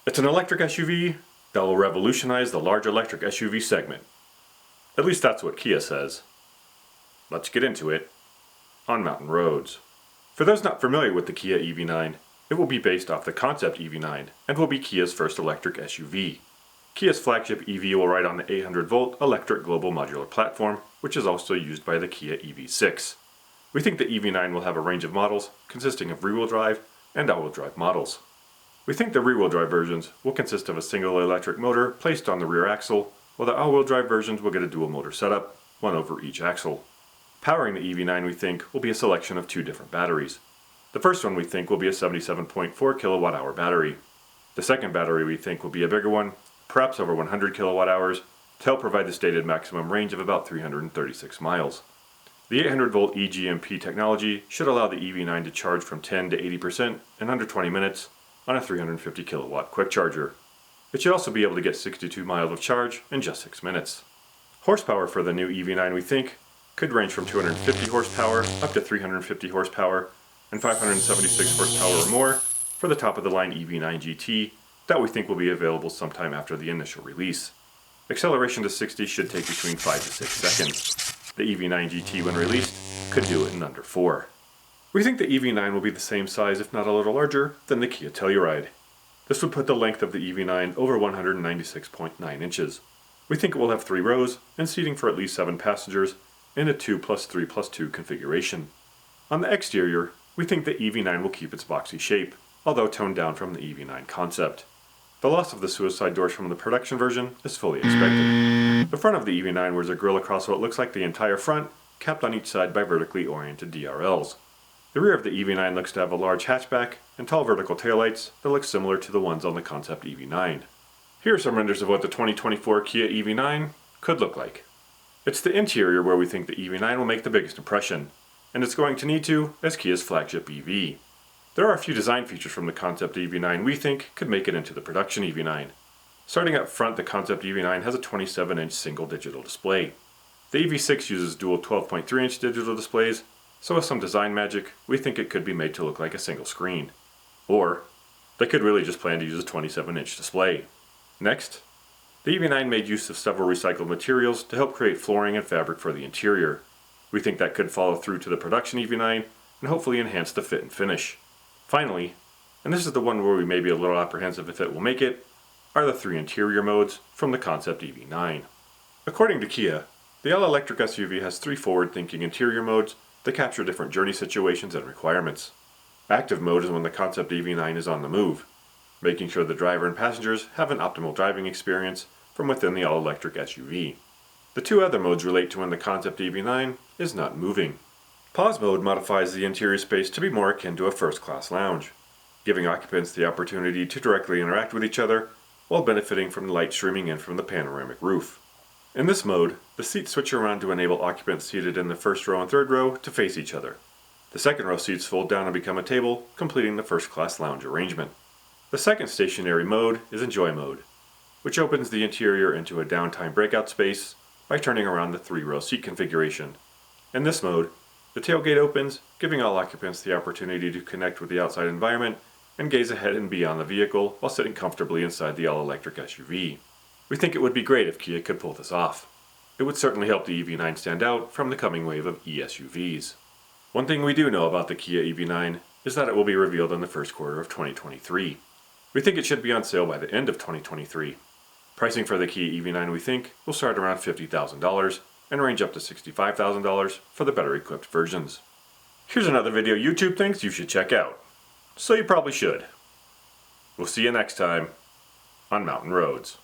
It's an electric SUV that will revolutionize the large electric SUV segment. At least that's what Kia says. Let's get into it on mountain roads. For those not familiar with the Kia EV9, it will be based off the concept EV9 and will be Kia's first electric SUV. Kia's flagship EV will ride on the 800-volt electric global modular platform, which is also used by the Kia EV6. We think the EV9 will have a range of models consisting of rear-wheel drive and all-wheel drive models. We think the rear-wheel drive versions will consist of a single electric motor placed on the rear axle, while the all-wheel drive versions will get a dual motor setup, one over each axle. Powering the EV9 we think will be a selection of two different batteries. The first one we think will be a 77.4 kilowatt-hour battery. The second battery we think will be a bigger one, perhaps over 100 kilowatt-hours, to help provide the stated maximum range of about 336 miles. The 800-volt eGMP technology should allow the EV9 to charge from 10 to 80% in under 20 minutes on a 350 kilowatt quick charger. It should also be able to get 62 miles of charge in just 6 minutes. Horsepower for the new EV9 we think could range from 250 horsepower up to 350 horsepower and 576 horsepower or more for the top-of-the-line EV9 GT that we think will be available sometime after the initial release. Acceleration to 60 should take between 5 to 6 seconds. The EV9 GT when released could do it in under 4. We think the EV9 will be the same size, if not a little larger, than the Kia Telluride. This would put the length of the EV9 over 196.9 inches. We think it will have 3 rows and seating for at least 7 passengers in a 2+3+2 configuration. On the exterior, we think the EV9 will keep its boxy shape, although toned down from the EV9 concept. The loss of the suicide doors from the production version is fully expected. The front of the EV9 wears a grille across what looks like the entire front, capped on each side by vertically oriented DRLs. The rear of the EV9 looks to have a large hatchback and tall vertical taillights that look similar to the ones on the concept EV9. Here are some renders of what the 2024 Kia EV9 could look like. It's the interior where we think the EV9 will make the biggest impression, and it's going to need to as Kia's flagship EV. There are a few design features from the concept EV9 we think could make it into the production EV9. Starting up front, the concept EV9 has a 27-inch single digital display. The EV6 uses dual 12.3-inch digital displays, so with some design magic, we think it could be made to look like a single screen. Or, they could really just plan to use a 27-inch display. Next, the EV9 made use of several recycled materials to help create flooring and fabric for the interior. We think that could follow through to the production EV9 and hopefully enhance the fit and finish. Finally, and this is the one where we may be a little apprehensive if it will make it, are the 3 interior modes from the concept EV9. According to Kia, the all-electric SUV has 3 forward-thinking interior modes that capture different journey situations and requirements. Active mode is when the concept EV9 is on the move, making sure the driver and passengers have an optimal driving experience from within the all-electric SUV. The 2 other modes relate to when the concept EV9 is not moving. Pause mode modifies the interior space to be more akin to a first-class lounge, giving occupants the opportunity to directly interact with each other while benefiting from the light streaming in from the panoramic roof. In this mode, the seats switch around to enable occupants seated in the first row and third row to face each other. The second row seats fold down and become a table, completing the first-class lounge arrangement. The second stationary mode is Enjoy mode, which opens the interior into a downtime breakout space by turning around the 3-row seat configuration. In this mode, the tailgate opens, giving all occupants the opportunity to connect with the outside environment and gaze ahead and beyond the vehicle while sitting comfortably inside the all-electric SUV. We think it would be great if Kia could pull this off. It would certainly help the EV9 stand out from the coming wave of e-SUVs. One thing we do know about the Kia EV9 is that it will be revealed in the first quarter of 2023. We think it should be on sale by the end of 2023. Pricing for the Kia EV9 we think will start around $50,000 and range up to $65,000 for the better-equipped versions. Here's another video YouTube thinks you should check out. So you probably should. We'll see you next time on Mountain Roads.